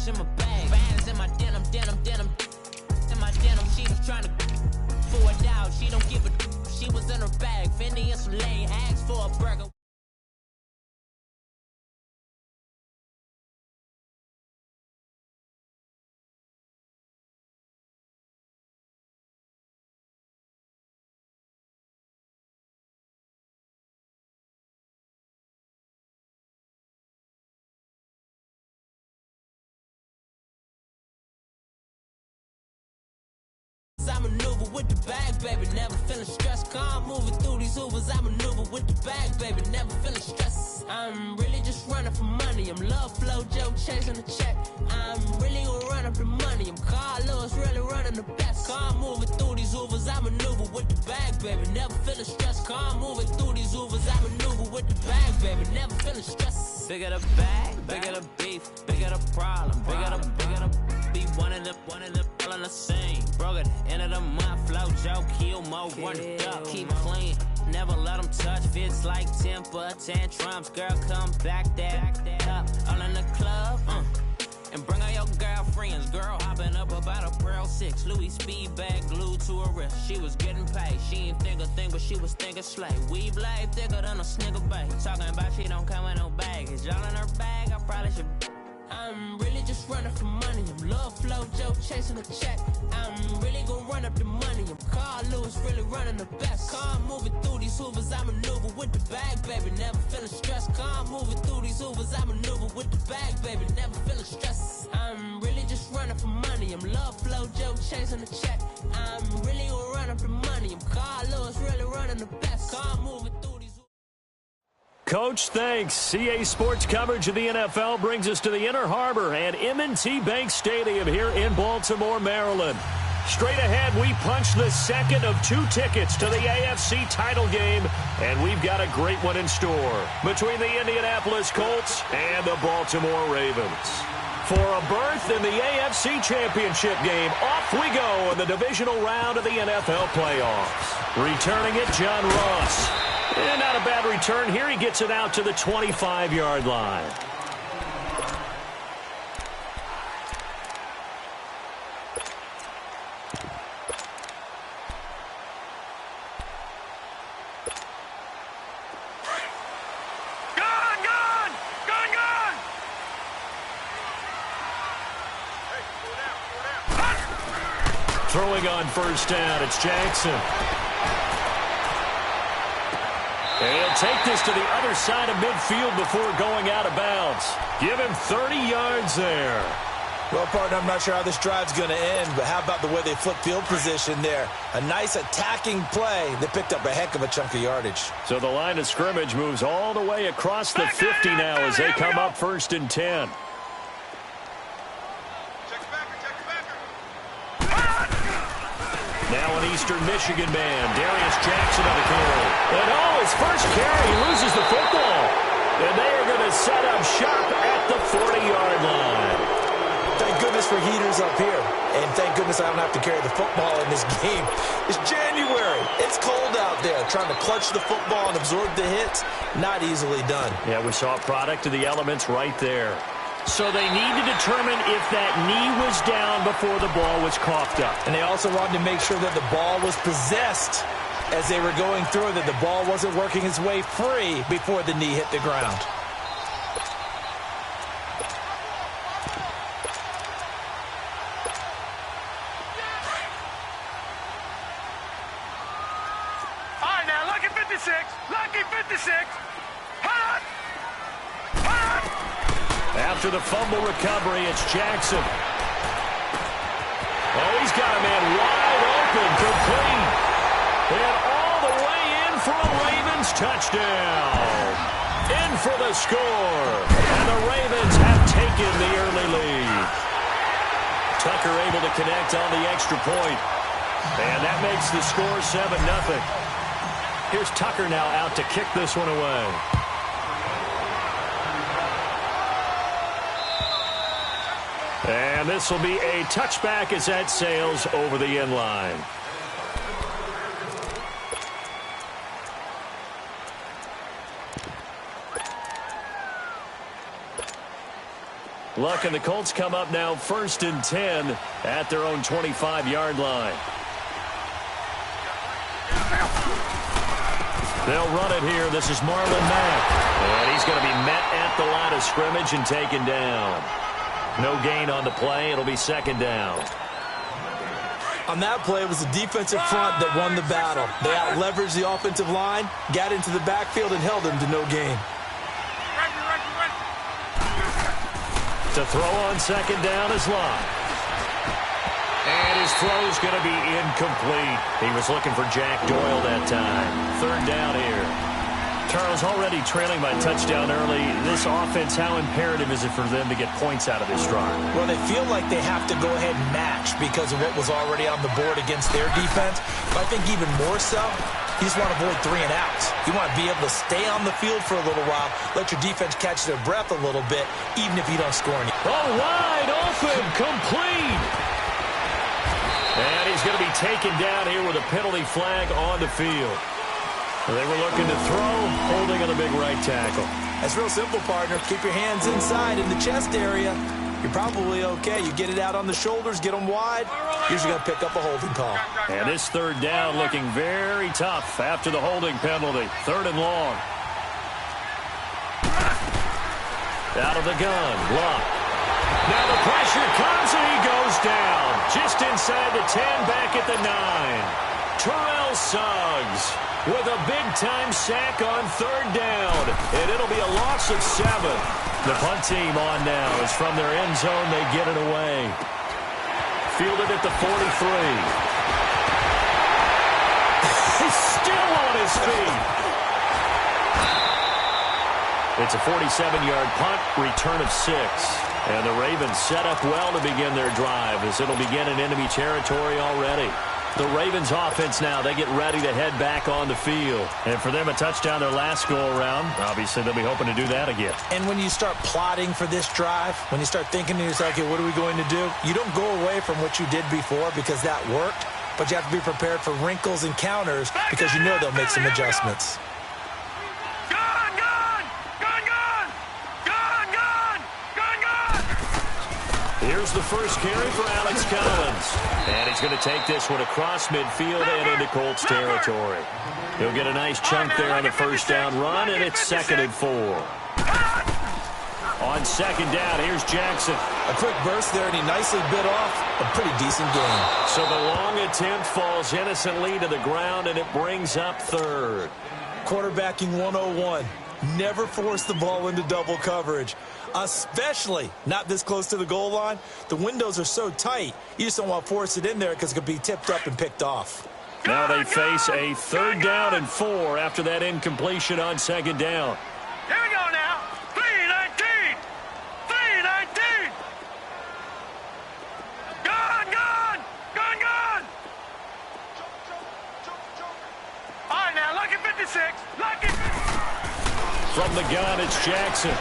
Bands in my bag, bands in my denim. In my denim, she was trying to forward out. She don't give a. She was in her bag. Fendi and some lane, asked for a burger. I maneuver with the bag, baby, never feeling stressed. Calm moving through these Ubers. I maneuver with the bag, baby, never feeling stressed. I'm really just running for money. I'm love flow, Joe chasing the check. I'm really gonna run up the money. I'm Carl Lewis, really running the best. Calm moving through these Ubers. I maneuver with the bag, baby, never feeling stressed. Calm moving through these Ubers. I maneuver with the bag, baby, never feeling stressed. Bigger the bag, bigger the beef, bigger the problem, bigger the be one in the all in the same. Broke at the end of the month, flow, Joe, kill, mo, run it up, keep clean. Never let them touch, fits like temper tantrums. Girl, come back that up, all in the club, and bring all your girlfriends. Girl, hopping up about a Pearl 6, Louis speed bag glued to her wrist. She was getting paid, she ain't think a thing, but she was thinking slay. We blade thicker than a snigger bag. Talking about she don't come with no baggage. All in her bag, I probably should. I'm really just running for money. I'm love flow, Joe chasing the check. I'm really gonna run up the money. I'm Carl Lewis, really running the best. Car moving through these Hoovers, I maneuver with the bag, baby, never feeling stressed. Car moving through these Hoovers, I maneuver with the bag, baby, never feeling stressed. I'm really just running for money. I'm love flow, Joe chasing the check. I'm really gonna run up the money. I'm Carl Lewis, really running the best. Car moving through these. Coach, thanks. CA Sports coverage of the NFL brings us to the Inner Harbor and M&T Bank Stadium here in Baltimore, Maryland. Straight ahead, we punch the second of 2 tickets to the AFC title game, and we've got a great one in store between the Indianapolis Colts and the Baltimore Ravens. For a berth in the AFC Championship game, off we go in the divisional round of the NFL playoffs. Returning it, John Ross. And not a bad return here. He gets it out to the 25-yard line. Throwing on first down, it's Jackson. And he'll take this to the other side of midfield before going out of bounds. Give him 30 yards there. Well, partner, I'm not sure how this drive's going to end, but how about the way they flip field position there? A nice attacking play. They picked up a heck of a chunk of yardage. So the line of scrimmage moves all the way across the 50 now as they come up 1st and 10. Now an Eastern Michigan man, Darius Jackson on the carry. And his first carry, he loses the football. And they are going to set up shop at the 40-yard line. Thank goodness for heaters up here. And thank goodness I don't have to carry the football in this game. It's January. It's cold out there. Trying to clutch the football and absorb the hits, not easily done. Yeah, we saw a product of the elements right there. So they need to determine if that knee was down before the ball was coughed up. And they also wanted to make sure that the ball was possessed as they were going through, that the ball wasn't working its way free before the knee hit the ground. All right, now, lucky 56. Lucky 56. Hot! After the fumble recovery, it's Jackson. Oh, he's got a man wide open, complete. And all the way in for a Ravens touchdown. In for the score. And the Ravens have taken the early lead. Tucker able to connect on the extra point. And that makes the score 7-0. Here's Tucker now out to kick this one away. And this will be a touchback as that sails over the end line. Luck and the Colts come up now 1st and 10 at their own 25-yard line. They'll run it here. This is Marlon Mack. And he's going to be met at the line of scrimmage and taken down. No gain on the play. It'll be 2nd down. On that play, it was the defensive front that won the battle. They out-leveraged the offensive line, got into the backfield, and held them to no gain. To throw on 2nd down is Locke. And his throw's going to be incomplete. He was looking for Jack Doyle that time. 3rd down here. Charles, already trailing by touchdown early. This offense, how imperative is it for them to get points out of this drive? Well, they feel like they have to go ahead and match because of what was already on the board against their defense. But I think even more so, you just want to avoid 3 and outs. You want to be able to stay on the field for a little while, let your defense catch their breath a little bit, even if you don't score any. Oh, wide open, complete. And he's going to be taken down here with a penalty flag on the field. They were looking to throw, holding on the big right tackle. That's real simple, partner. Keep your hands inside in the chest area. You're probably okay. You get it out on the shoulders, get them wide. Usually going to pick up a holding call. And this 3rd down looking very tough after the holding penalty. 3rd and long. Out of the gun, Locke. Now the pressure comes and he goes down. Just inside the 10, back at the 9. Terrell Suggs with a big-time sack on 3rd down. And it'll be a loss of 7. The punt team on now is from their end zone. They get it away. Fielded at the 43. He's still on his feet. It's a 47-yard punt, return of 6. And the Ravens set up well to begin their drive as it'll begin in enemy territory already. The Ravens offense now, they get ready to head back on the field. And for them, a touchdown their last go-around. Obviously, they'll be hoping to do that again. And when you start plotting for this drive, when you start thinking to yourself, okay, what are we going to do? You don't go away from what you did before because that worked. But you have to be prepared for wrinkles and counters because you know they'll make some adjustments. Here's the first carry for Alex Collins. And he's going to take this one across midfield and into Colts territory. He'll get a nice chunk there on the 1st down run, and it's 2nd and 4. On 2nd down, here's Jackson. A quick burst there, and he nicely bit off a pretty decent game. So the long attempt falls innocently to the ground, and it brings up 3rd. Quarterbacking 101. Never force the ball into double coverage, especially not this close to the goal line. The windows are so tight, you just don't want to force it in there because it could be tipped up and picked off. Now they face a 3rd down and 4 after that incompletion on 2nd down. Here we go now. 3-19. 3-19. Gun. All right, now, lucky 56. Lucky. From the gun, it's Jackson.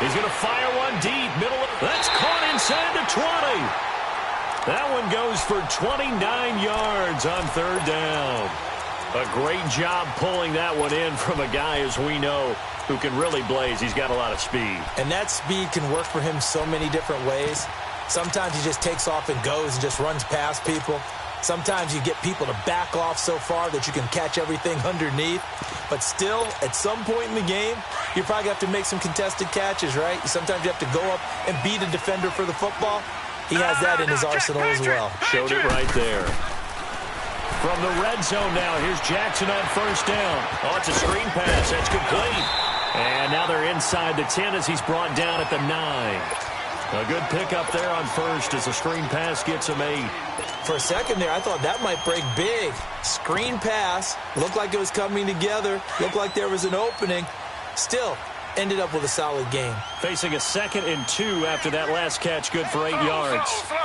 He's going to fire one deep, middle. That's caught inside the 20. That one goes for 29 yards on 3rd down. A great job pulling that one in from a guy, as we know, who can really blaze. He's got a lot of speed. And that speed can work for him so many different ways. Sometimes he just takes off and goes and just runs past people. Sometimes you get people to back off so far that you can catch everything underneath. But still, at some point in the game, you probably have to make some contested catches, right? Sometimes you have to go up and beat a defender for the football. He has that in his arsenal as well. Showed it right there. From the red zone now, here's Jackson on 1st down. Oh, it's a screen pass. That's complete. And now they're inside the 10 as he's brought down at the 9. A good pickup there on 1st as the screen pass gets him 8. For a second there, I thought that might break big. Screen pass. Looked like it was coming together. Looked like there was an opening. Still, ended up with a solid game. Facing a 2nd and 2 after that last catch, good for 8 yards. Slow.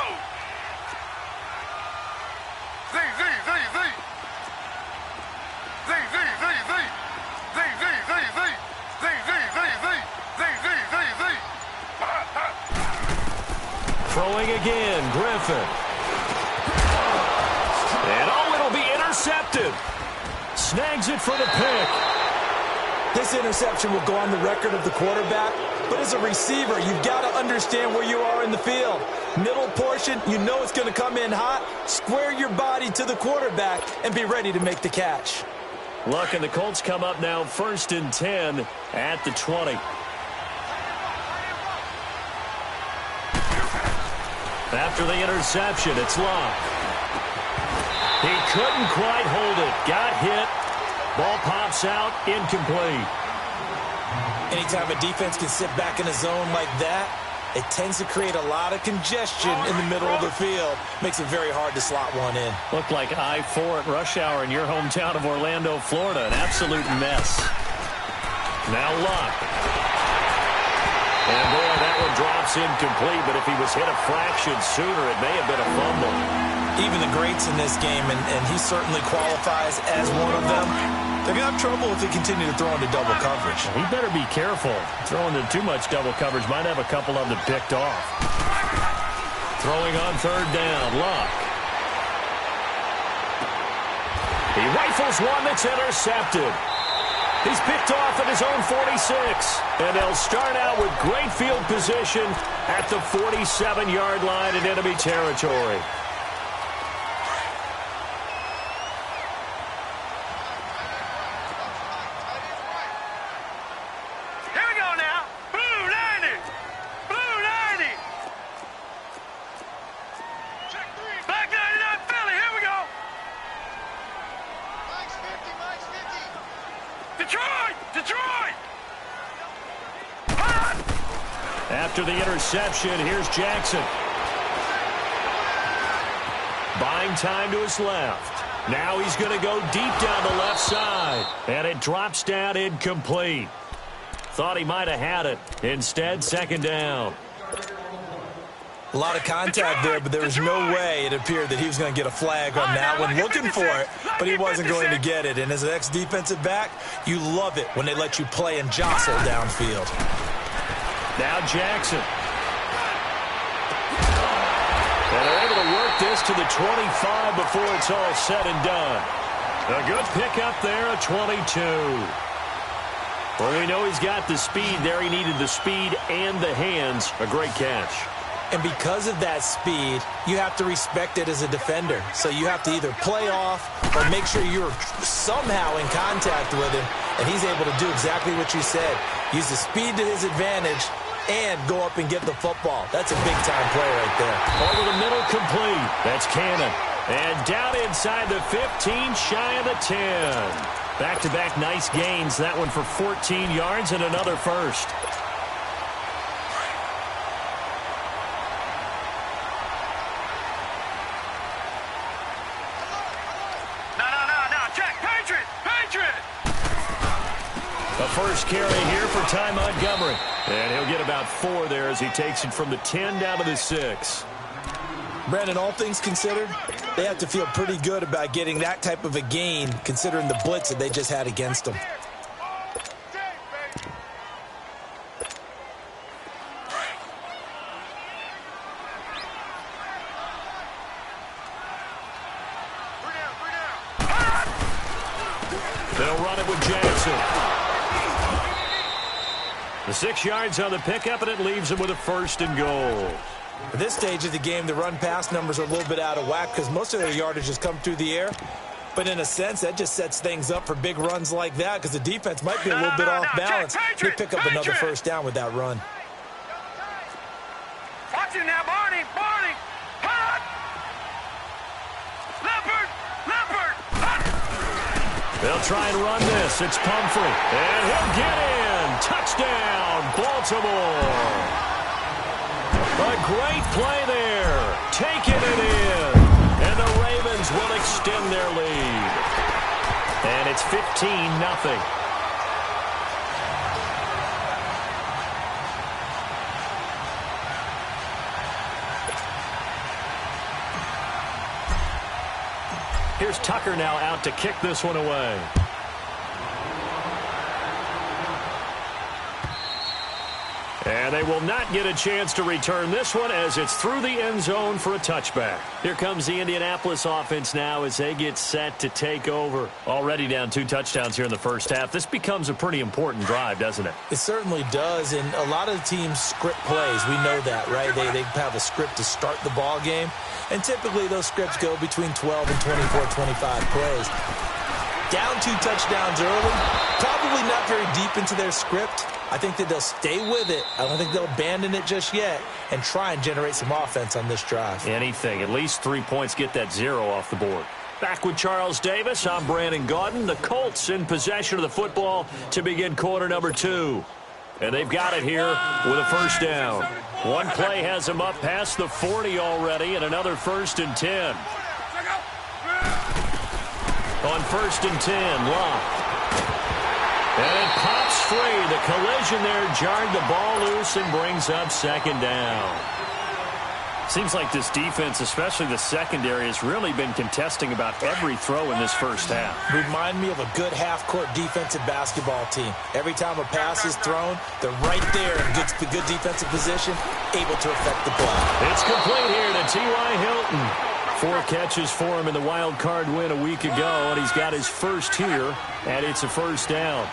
Throwing again, Griffin. And it'll be intercepted. Snags it for the pick. This interception will go on the record of the quarterback, but as a receiver, you've got to understand where you are in the field. Middle portion, you know it's going to come in hot. Square your body to the quarterback and be ready to make the catch. Look, and the Colts come up now 1st and 10 at the 20. After the interception, it's Luck. He couldn't quite hold it. Got hit. Ball pops out, incomplete. Anytime a defense can sit back in a zone like that, it tends to create a lot of congestion in the middle of the field. Makes it very hard to slot one in. Looked like I-4 at rush hour in your hometown of Orlando, Florida. An absolute mess. Now Luck. And boy, that one drops incomplete, but if he was hit a fraction sooner, it may have been a fumble. Even the greats in this game, and he certainly qualifies as one of them, they're going to have trouble if they continue to throw into double coverage. He better be careful. Throwing into too much double coverage might have a couple of them picked off. Throwing on 3rd down, Luck. He rifles one that's intercepted. He's picked off at his own 46. And they'll start out with great field position at the 47-yard line in enemy territory. After the interception, here's Jackson. Buying time to his left. Now he's going to go deep down the left side. And it drops down incomplete. Thought he might have had it. Instead, 2nd down. A lot of contact there, but there was no way it appeared that he was going to get a flag on that one. Looking for it, but he wasn't going to get it. And as an ex-defensive back, you love it when they let you play and jostle downfield. Now Jackson. And they're able to work this to the 25 before it's all said and done. A good pickup there, a 22. Well, we know he's got the speed there. He needed the speed and the hands. A great catch. And because of that speed, you have to respect it as a defender. So you have to either play off or make sure you're somehow in contact with him. And he's able to do exactly what you said. Use the speed to his advantage and go up and get the football. That's a big-time play right there. Over the middle, complete. That's Cannon. And down inside the 15, shy of the 10. Back-to-back nice gains. That one for 14 yards and another first. A first carry here for Ty Montgomery. And he'll get about 4 there as he takes it from the 10 down to the 6. Brandon, all things considered, they have to feel pretty good about getting that type of a gain considering the blitz that they just had against them. They'll run it with Jackson. The 6 yards on the pickup, and it leaves him with a 1st and goal. At this stage of the game, the run-pass numbers are a little bit out of whack because most of their yardage has come through the air. But in a sense, that just sets things up for big runs like that because the defense might be a little bit off balance. They pick up another 1st down with that run. Watch it now, Barney. Barney. Hot. Leopard. Leopard. Hot. They'll try and run this. It's Pumphrey. And he'll get in. Touchdown, Baltimore. A great play there. Taking it in. And the Ravens will extend their lead. And it's 15-0. Here's Tucker now out to kick this one away. And they will not get a chance to return this one as it's through the end zone for a touchback. Here comes the Indianapolis offense now as they get set to take over. Already down 2 touchdowns here in the first half. This becomes a pretty important drive, doesn't it? It certainly does, and a lot of teams script plays. We know that, right? They have a script to start the ball game, and typically those scripts go between 12 and 24, 25 plays. Down 2 touchdowns early, probably not very deep into their script. I think that they'll stay with it. I don't think they'll abandon it just yet and try and generate some offense on this drive. Anything. At least 3 points, get that 0 off the board. Back with Charles Davis. I'm Brandon Gaudin. The Colts in possession of the football to begin quarter number 2. And they've got it here with a first down. One play has them up past the 40 already, and another 1st and 10. On 1st and 10, Locke. And it pops free. The collision there jarred the ball loose and brings up 2nd down. Seems like this defense, especially the secondary, has really been contesting about every throw in this first half. Remind me of a good half-court defensive basketball team. Every time a pass is thrown, they're right there in good defensive position, able to affect the play. It's complete here to T.Y. Hilton. 4 catches for him in the wild card win a week ago, and he's got his first here, and it's a first down.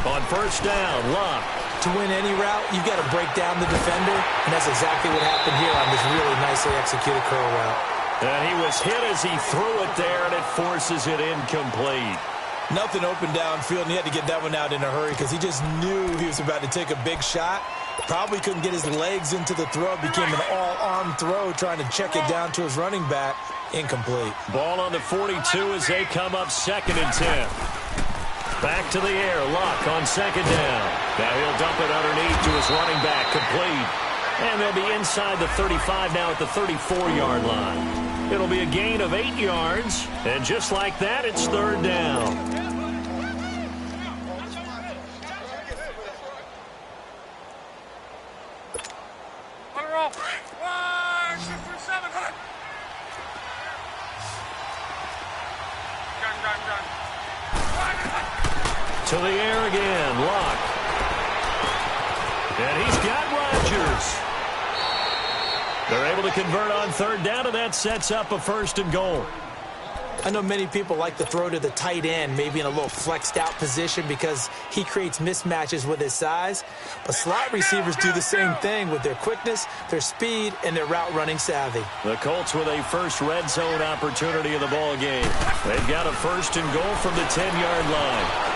On 1st down, Locke. To win any route, you've got to break down the defender, and that's exactly what happened here on this really nicely executed curl route. And he was hit as he threw it there, and it forces it incomplete. Nothing open downfield, and he had to get that one out in a hurry because he just knew he was about to take a big shot. Probably couldn't get his legs into the throw. It became an all-arm throw trying to check it down to his running back. Incomplete. Ball on the 42 as they come up 2nd and 10. Back to the air. Locke on 2nd down. Now he'll dump it underneath to his running back. Complete. And they'll be inside the 35 now at the 34-yard line. It'll be a gain of 8 yards. And just like that, it's 3rd down. To the air again, Locke. And he's got Rodgers. They're able to convert on 3rd down, and that sets up a 1st and goal. I know many people like to throw to the tight end, maybe in a little flexed out position because he creates mismatches with his size. But slot receivers do the same thing with their quickness, their speed, and their route running savvy. The Colts with a first red zone opportunity of the ball game. They've got a 1st and goal from the 10-yard line.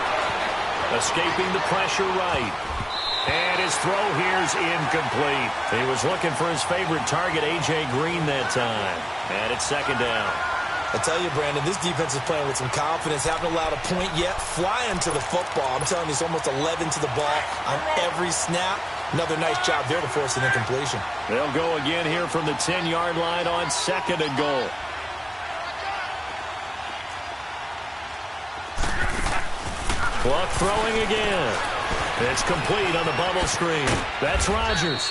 Escaping the pressure right. And his throw here's incomplete. He was looking for his favorite target, A.J. Green, that time. And it's 2nd down. I tell you, Brandon, this defense is playing with some confidence. Haven't allowed a point yet. Flying to the football. I'm telling you, it's almost 11 to the ball on every snap. Another nice job there to force an incompletion. They'll go again here from the 10-yard line on 2nd and goal. Clock throwing again. It's complete on the bubble screen. That's Rodgers.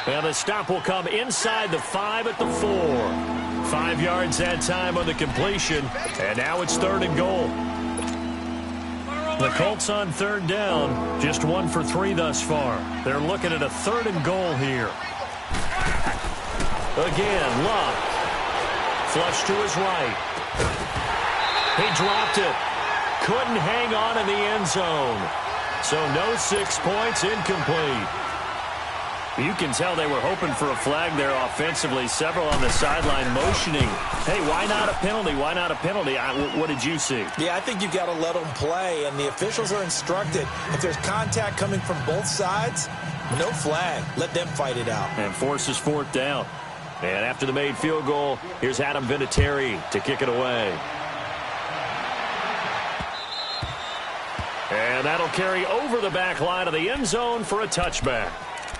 And the stop will come inside the 5 at the 4. 5 yards that time on the completion. And now it's 3rd and goal. The Colts on 3rd down. Just 1 for 3 thus far. They're looking at a 3rd and goal here. Again, Locke. Flush to his right. He dropped it. Couldn't hang on in the end zone. So no 6 points, incomplete. You can tell they were hoping for a flag there offensively. Several on the sideline motioning. Hey, why not a penalty? Why not a penalty? What did you see? Yeah, I think you've got to let them play, and the officials are instructed. If there's contact coming from both sides, no flag. Let them fight it out. And forces 4th down. And after the made field goal, here's Adam Vinatieri to kick it away. And that'll carry over the back line of the end zone for a touchback.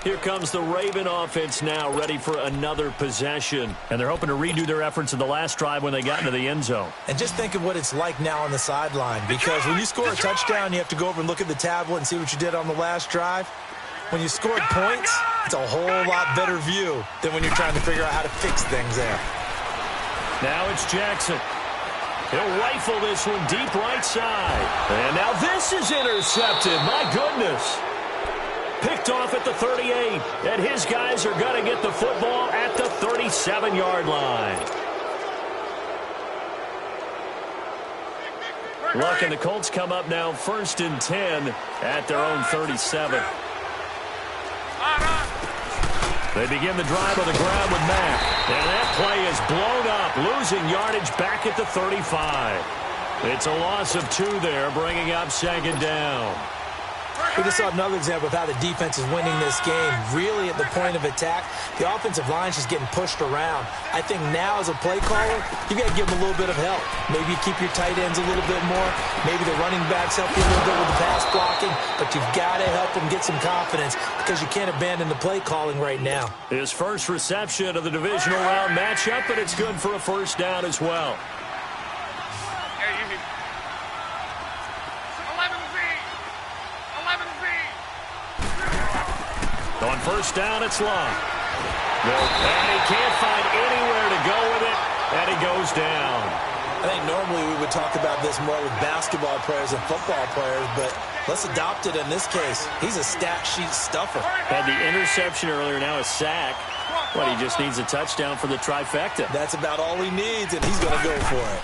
Here comes the Raven offense now, ready for another possession. And they're hoping to redo their efforts in the last drive when they got into the end zone. And just think of what it's like now on the sideline. Because when you score a touchdown, you have to go over and look at the tablet and see what you did on the last drive. When you scored points, it's a whole lot better view than when you're trying to figure out how to fix things there. Now it's Jackson. He'll rifle this one deep right side. And now this is intercepted. My goodness. Picked off at the 38, and his guys are going to get the football at the 37-yard line. Luck and the Colts come up now 1st and 10 at their own 37. They begin the drive on the ground with Mack. And that play is blown up, losing yardage back at the 35. It's a loss of 2 there, bringing up 2nd down. We just saw another example of how the defense is winning this game. Really at the point of attack, the offensive line's just getting pushed around. I think now as a play caller, you got to give them a little bit of help. Maybe you keep your tight ends a little bit more. Maybe the running backs help you a little bit with the pass blocking. But you've got to help them get some confidence because you can't abandon the play calling right now. His first reception of the divisional round matchup, but it's good for a 1st down as well. On 1st down, it's Long. And he can't find anywhere to go with it, and he goes down. I think normally we would talk about this more with basketball players and football players, but let's adopt it in this case. He's a stat sheet stuffer. Had the interception earlier, now a sack. What, he just needs a touchdown for the trifecta. That's about all he needs, and he's going to go for it.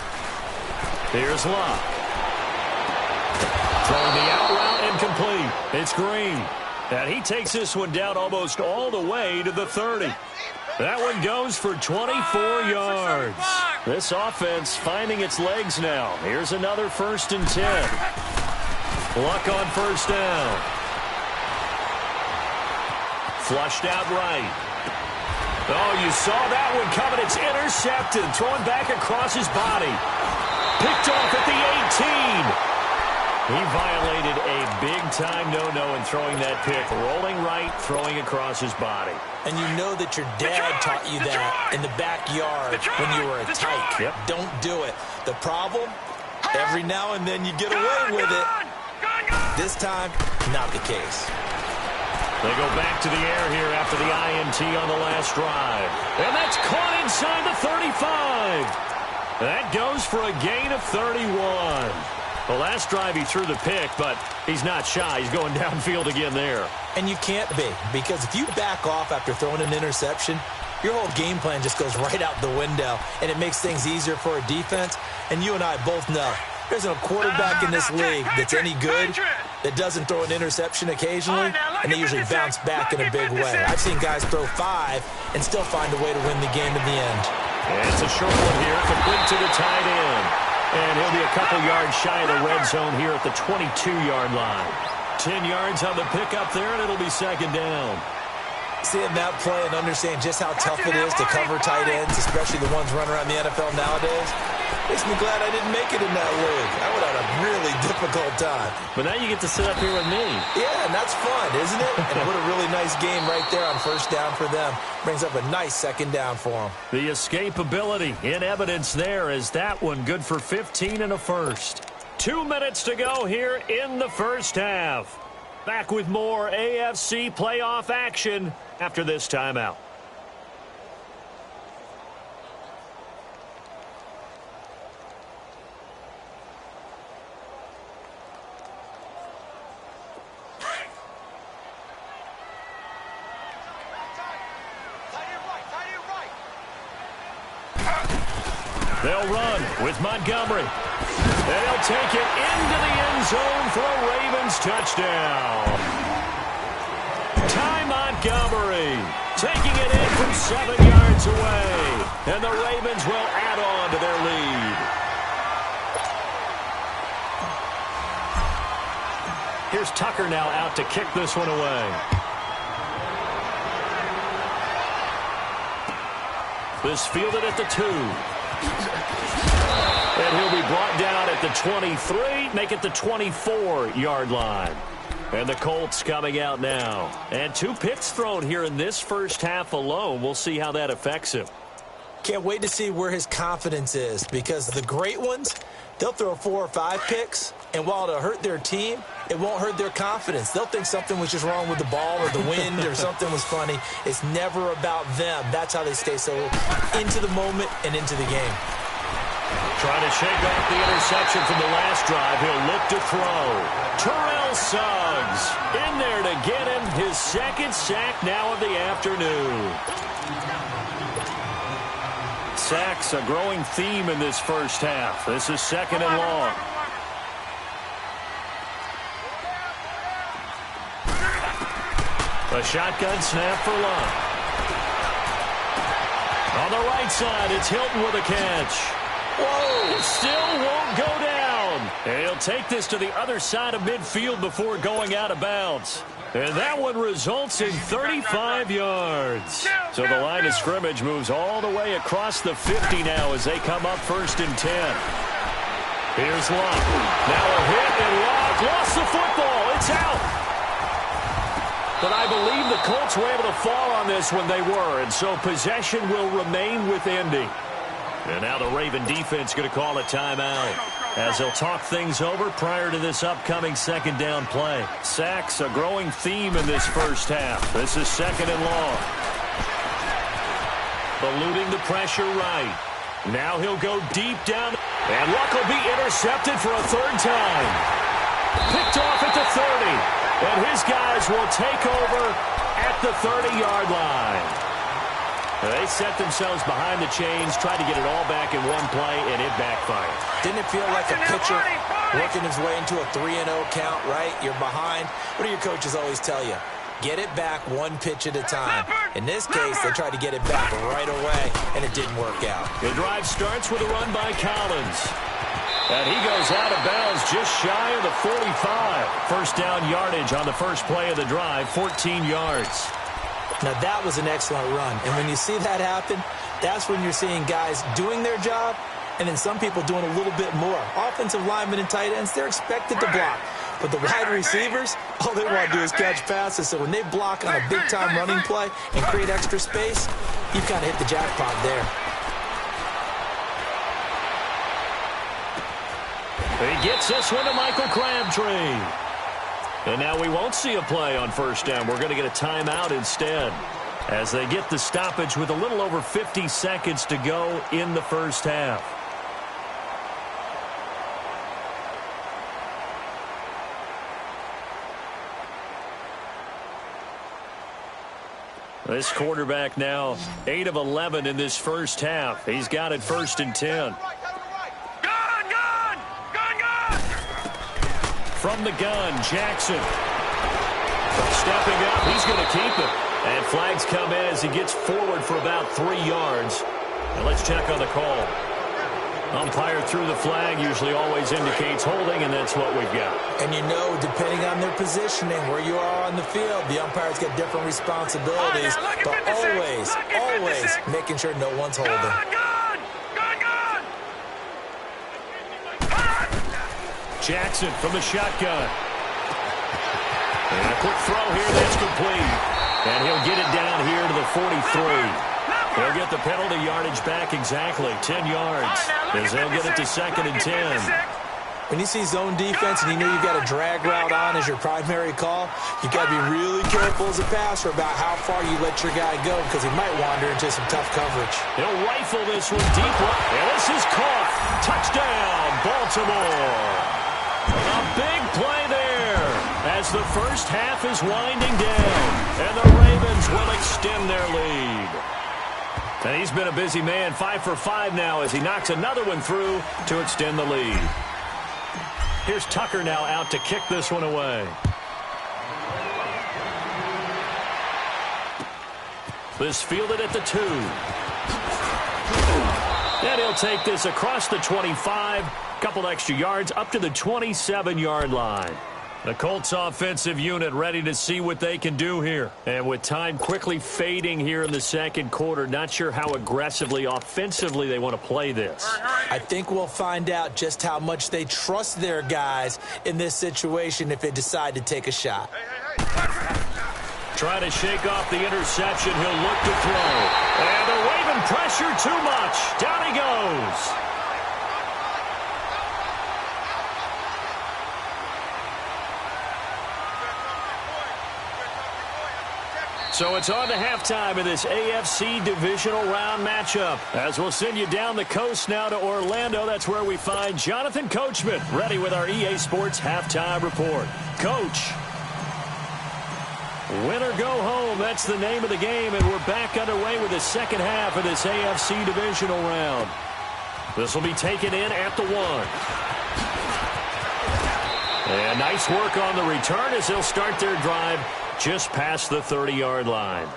Here's Locke. Throwing the out route incomplete. It's Green. And he takes this one down almost all the way to the 30. That one goes for 24 yards. This offense finding its legs now. Here's another 1st and 10. Luck on 1st down. Flushed out right. Oh, you saw that one coming. It's intercepted. Thrown back across his body. Picked off at the 18. He violated a big-time no-no in throwing that pick. Rolling right, throwing across his body. And you know that your dad taught you that in the backyard when you were a tyke. Yep. Don't do it. The problem, every now and then you get away with it. This time, not the case. They go back to the air here after the INT on the last drive. And that's caught inside the 35. That goes for a gain of 31. The last drive he threw the pick, but he's not shy. He's going downfield again there. And you can't be, because if you back off after throwing an interception, your whole game plan just goes right out the window, and it makes things easier for a defense. And you and I both know there's no quarterback in this league that's any good that doesn't throw an interception occasionally, and they usually bounce back in a big way. I've seen guys throw 5 and still find a way to win the game in the end. And it's a short one here, complete to the tight end. And he'll be a couple yards shy of the red zone here at the 22-yard line. 10 yards on the pickup there, and it'll be 2nd down. Seeing that play and understanding just how tough it is to cover tight ends, especially the ones running around the NFL nowadays, makes me glad I didn't make it in that league. I would have had a really difficult time. But now you get to sit up here with me. Yeah, and that's fun, isn't it? And what a really nice game right there on 1st down for them. Brings up a nice 2nd down for them. The escapability in evidence there is that one good for 15 and a 1st. 2 minutes to go here in the 1st half. Back with more AFC playoff action after this timeout. They'll run with Montgomery. And he'll take it into the end zone for a Ravens touchdown. Ty Montgomery taking it in from 7 yards away. And the Ravens will add on to their lead. Here's Tucker now out to kick this one away. This fielded at the 2. And he'll be brought down at the 23, make it the 24-yard line. And the Colts coming out now. And 2 picks thrown here in this 1st half alone. We'll see how that affects him. Can't wait to see where his confidence is, because the great ones, they'll throw 4 or 5 picks, and while it'll hurt their team, it won't hurt their confidence. They'll think something was just wrong with the ball or the wind or something was funny. It's never about them. That's how they stay so into the moment and into the game. Trying to shake off the interception from the last drive. He'll look to throw. Terrell Suggs in there to get him his second sack now of the afternoon. Sacks a growing theme in this first half. This is 2nd and long. A shotgun snap for Love. On the right side, it's Hilton with a catch. Whoa! It still won't go down. And he'll take this to the other side of midfield before going out of bounds. And that one results in 35 yards. So the line of scrimmage moves all the way across the 50 now as they come up 1st and 10. Here's Locke. Now a hit, and Locke lost the football. It's out. But I believe the Colts were able to fall on this when they were, and so possession will remain with Indy. And now the Raven defense going to call a timeout as they'll talk things over prior to this upcoming 2nd down play. Sacks a growing theme in this first half. This is 2nd and long. Eluding the pressure right. Now he'll go deep down, and Luck will be intercepted for a 3rd time. Picked off at the 30. And his guys will take over at the 30-yard line. They set themselves behind the chains, tried to get it all back in one play, and it backfired. Didn't it feel like a pitcher working his way into a 3-0 count, right? You're behind. What do your coaches always tell you? Get it back one pitch at a time. In this case, they tried to get it back right away, and it didn't work out. The drive starts with a run by Collins. And he goes out of bounds just shy of the 45. First down yardage on the first play of the drive, 14 yards. Now, that was an excellent run. And when you see that happen, that's when you're seeing guys doing their job and then some people doing a little bit more. Offensive linemen and tight ends, they're expected to block. But the wide receivers, all they want to do is catch passes. So when they block on a big-time running play and create extra space, you've kind of hit the jackpot there. He gets this one to Michael Crabtree. And now we won't see a play on 1st down. We're going to get a timeout instead as they get the stoppage with a little over 50 seconds to go in the first half. This quarterback now 8 of 11 in this first half. He's got it 1st and 10. From the gun, Jackson. Stepping up, he's going to keep it. And flags come in as he gets forward for about 3 yards. Now let's check on the call. Umpire threw the flag, usually always indicates holding, and that's what we've got. And you know, depending on their positioning, where you are on the field, the umpires get different responsibilities. But always making sure no one's holding. Jackson from the shotgun. And a quick throw here, that's complete. And he'll get it down here to the 43. He'll get the penalty yardage back exactly, 10 yards, as they'll get it to 2nd and 10. When you see zone defense and you know you've got a drag route on as your primary call, you've got to be really careful as a passer about how far you let your guy go because he might wander into some tough coverage. He'll rifle this one deep right, and this is caught. Touchdown, Baltimore. A big play there as the first half is winding down, and the Ravens will extend their lead. And he's been a busy man, 5 for 5 now as he knocks another one through to extend the lead. Here's Tucker now out to kick this one away. This fielded at the 2. And he'll take this across the 25. Couple extra yards up to the 27-yard line. The Colts offensive unit ready to see what they can do here. And with time quickly fading here in the second quarter, not sure how aggressively, offensively they want to play this. I think we'll find out just how much they trust their guys in this situation if they decide to take a shot. Try to shake off the interception. He'll look to throw. And the Raven pressure too much. Down he goes. So it's on to halftime of this AFC divisional round matchup. As we'll send you down the coast now to Orlando. That's where we find Jonathan Coachman ready with our EA Sports halftime report. Coach. Win or go home, that's the name of the game, and we're back underway with the second half of this AFC divisional round. This will be taken in at the 1. And nice work on the return as they'll start their drive just past the 30-yard line.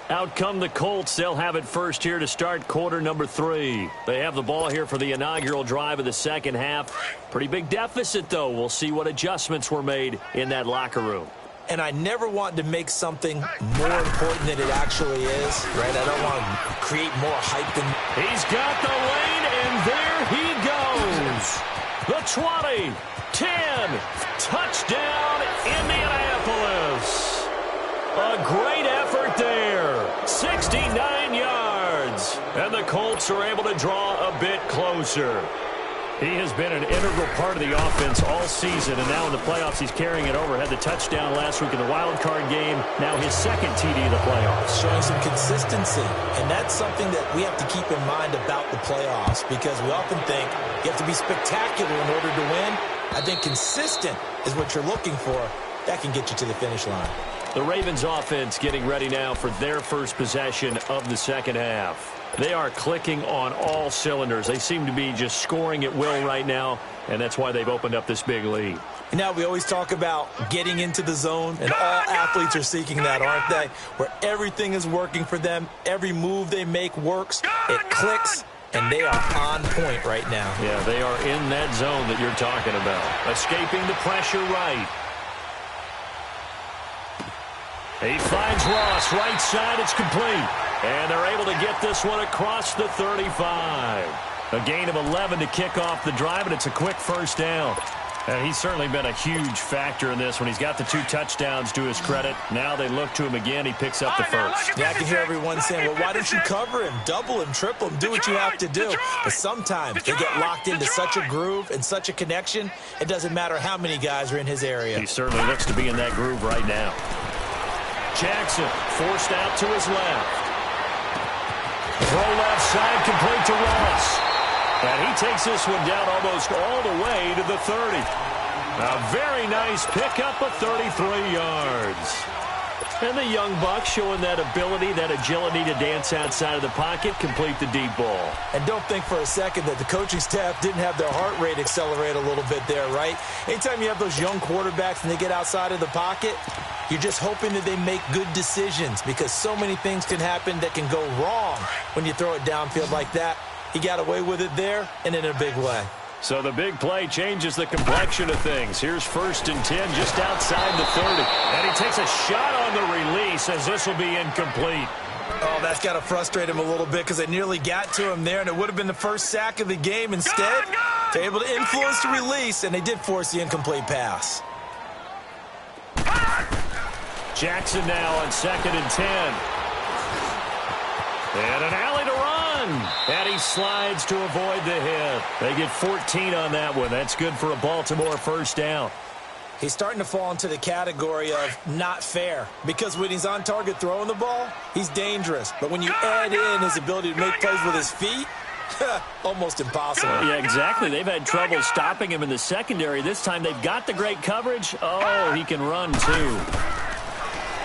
Out come the Colts. They'll have it first here to start quarter number 3. They have the ball here for the inaugural drive of the second half. Pretty big deficit, though. We'll see what adjustments were made in that locker room. And I never want to make something more important than it actually is, right? I don't want to create more hype than... He's got the lane, and there he goes. The 20, 10, touchdown, Indianapolis. A great effort there. 69 yards. And the Colts are able to draw a bit closer. He has been an integral part of the offense all season, and now in the playoffs he's carrying it over. Had the touchdown last week in the wild card game. Now his second TD in the playoffs. Showing some consistency, and that's something that we have to keep in mind about the playoffs, because we often think you have to be spectacular in order to win. I think consistent is what you're looking for. That can get you to the finish line. The Ravens offense getting ready now for their first possession of the second half. They are clicking on all cylinders. They seem to be just scoring at will right now, and that's why they've opened up this big lead. Now, we always talk about getting into the zone, and all athletes are seeking that, aren't they? Where everything is working for them. Every move they make works. It clicks, and they are on point right now. Yeah, they are in that zone that you're talking about. Escaping the pressure right. He finds Ross, right side, it's complete. And they're able to get this one across the 35. A gain of 11 to kick off the drive, and it's a quick first down. And he's certainly been a huge factor in this when he's got the 2 touchdowns to his credit. Now they look to him again. He picks up the first. Yeah, I can hear everyone saying, well, why don't you cover him? Double him, triple him, do what you have to do. But sometimes they get locked into such a groove and such a connection, it doesn't matter how many guys are in his area. He certainly looks to be in that groove right now. Jackson forced out to his left. Throw left side, complete to Ross. And he takes this one down almost all the way to the 30. A very nice pickup of 33 yards. And the young buck showing that ability, that agility to dance outside of the pocket, complete the deep ball. And don't think for a second that the coaching staff didn't have their heart rate accelerate a little bit there, right? Anytime you have those young quarterbacks and they get outside of the pocket, you're just hoping that they make good decisions, because so many things can happen that can go wrong when you throw it downfield like that. He got away with it there and in a big way. So the big play changes the complexion of things. Here's 1st and 10 just outside the 30. And he takes a shot on the release as this will be incomplete. Oh, that's got to frustrate him a little bit, because they nearly got to him there, and it would have been the first sack of the game. Instead, they're able to influence the release, and they did force the incomplete pass. Jackson now on 2nd and 10. And an alley to run. And he slides to avoid the hit. They get 14 on that one. That's good for a Baltimore first down. He's starting to fall into the category of not fair, because when he's on target throwing the ball, he's dangerous. But when you add in his ability to make plays with his feet, almost impossible. Yeah, exactly. They've had trouble stopping him in the secondary. This time they've got the great coverage. Oh, he can run too.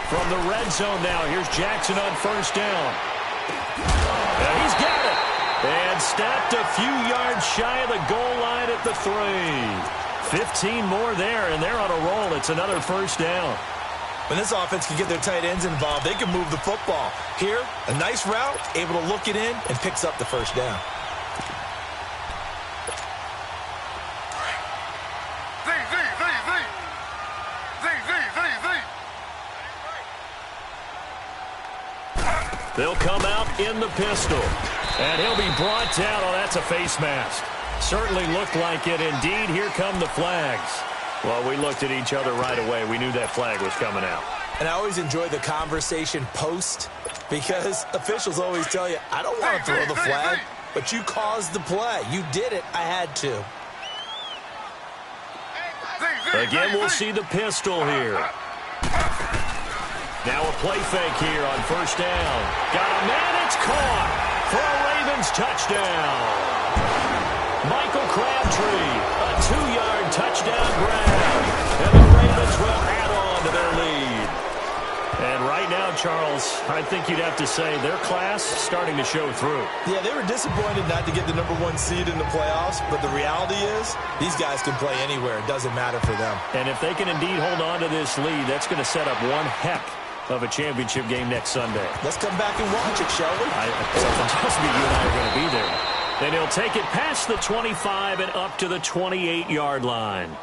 From the red zone now, here's Jackson on first down. And he's got it. And stopped a few yards shy of the goal line at the 3. 15 more there, and they're on a roll. It's another first down. When this offense can get their tight ends involved, they can move the football. Here, a nice route, able to look it in, and picks up the first down. They'll come out in the pistol. And he'll be brought down. Oh, that's a face mask. Certainly looked like it. Indeed, here come the flags. Well, we looked at each other right away. We knew that flag was coming out. And I always enjoy the conversation post, because officials always tell you, I don't want to throw the flag, but you caused the play. You did it. I had to. Again, we'll see the pistol here. Now a play fake here on first down. Got a man, it's caught for a Ravens touchdown. Michael Crabtree, a 2-yard touchdown grab. And the Ravens will add on to their lead. And And right now, Charles, I think you'd have to say their class starting to show through. Yeah, they were disappointed not to get the #1 seed in the playoffs, but the reality is these guys can play anywhere. It doesn't matter for them. And if they can indeed hold on to this lead, that's going to set up one heck of a championship game next Sunday. Let's come back and watch it, shall we? Something tells me you and I are going to be there. And he'll take it past the 25 and up to the 28-yard line.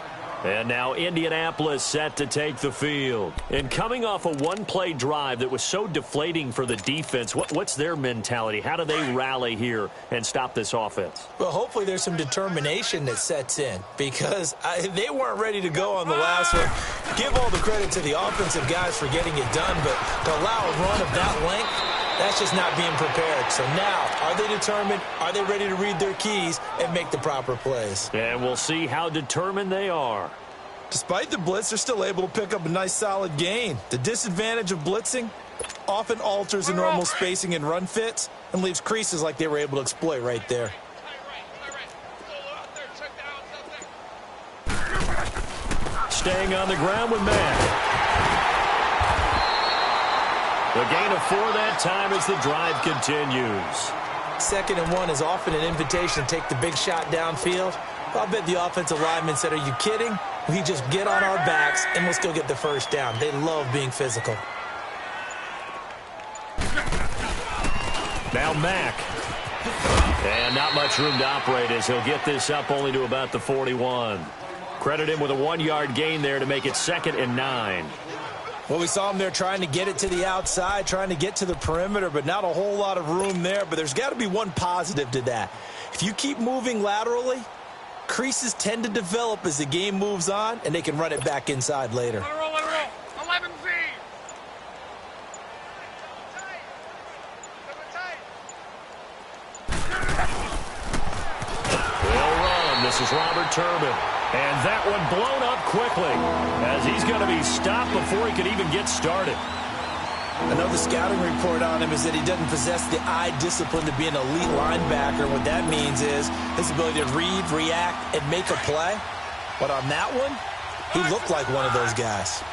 And now Indianapolis set to take the field. And coming off a one-play drive that was so deflating for the defense, what's their mentality? How do they rally here and stop this offense? Well, hopefully there's some determination that sets in because they weren't ready to go on the last one. Give all the credit to the offensive guys for getting it done, but to allow a run of that length, that's just not being prepared. So now, are they determined? Are they ready to read their keys and make the proper plays? And we'll see how determined they are. Despite the blitz, they're still able to pick up a nice solid gain. The disadvantage of blitzing often alters the normal spacing and run fits and leaves creases like they were able to exploit right there. Staying on the ground with Mack. The gain of 4 that time as the drive continues. 2nd and 1 is often an invitation to take the big shot downfield. I'll bet the offensive lineman said, are you kidding? We just get on our backs and let's go get the first down. They love being physical. Now Mack. And not much room to operate as he'll get this up only to about the 41. Credit him with a 1-yard gain there to make it 2nd and 9. Well, we saw him there trying to get it to the outside, trying to get to the perimeter, but not a whole lot of room there. But there's got to be one positive to that. If you keep moving laterally, creases tend to develop as the game moves on, and they can run it back inside later. Let it roll, let it roll. 11Z. Will run. This is Robert Turbin. And that one blown up quickly as he's going to be stopped before he could even get started. Another scouting report on him is that he doesn't possess the eye discipline to be an elite linebacker. What that means is his ability to read, react, and make a play. But on that one, he looked like one of those guys.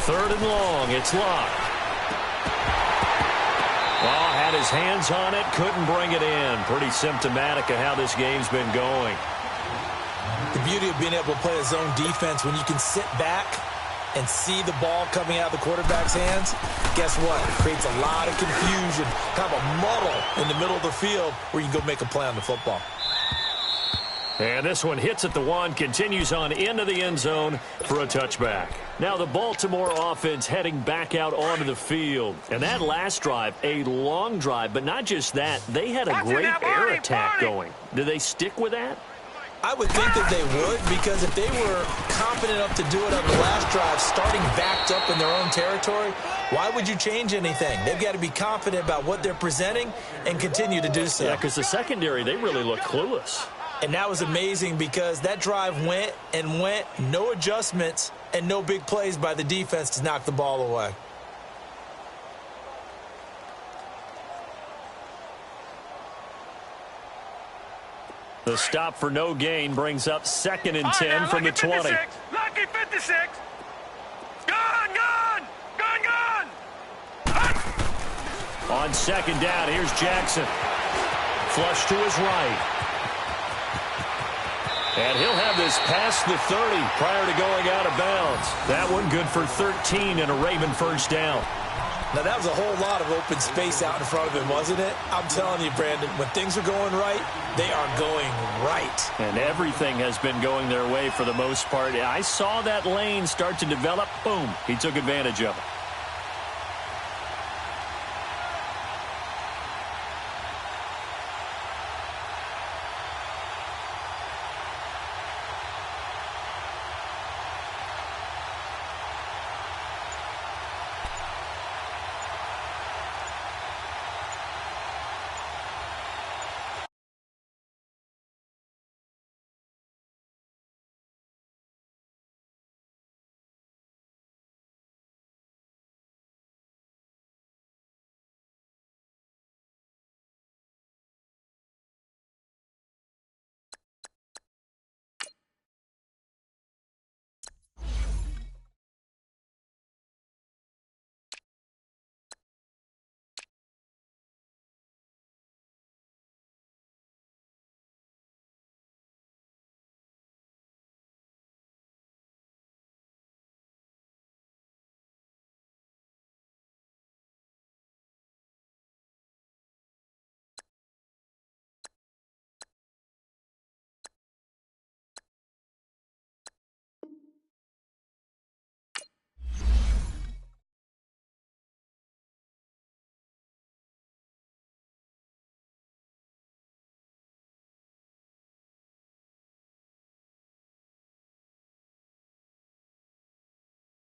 3rd and long. It's locked. Well, had his hands on it, couldn't bring it in. Pretty symptomatic of how this game's been going. The beauty of being able to play a zone defense when you can sit back and see the ball coming out of the quarterback's hands, guess what? It creates a lot of confusion, kind of a muddle in the middle of the field where you can go make a play on the football. And this one hits at the 1, continues on into the end zone for a touchback. Now the Baltimore offense heading back out onto the field. And that last drive, a long drive, but not just that, they had a great air attack going. Do they stick with that? I would think that they would, because if they were confident enough to do it on the last drive, starting backed up in their own territory, why would you change anything? They've got to be confident about what they're presenting and continue to do so. Yeah, because the secondary, they really look clueless. And that was amazing because that drive went and went, no adjustments and no big plays by the defense to knock the ball away. The stop for no gain brings up 2nd and 10 from the 20. 56. Lucky 56. Gone, gone, gone, gone. On 2nd down, here's Jackson. Flush to his right. And he'll have this past the 30 prior to going out of bounds. That one good for 13 and a Raven first down. Now, that was a whole lot of open space out in front of him, wasn't it? I'm telling you, Brandon, when things are going right, they are going right. And everything has been going their way for the most part. I saw that lane start to develop. Boom. He took advantage of it.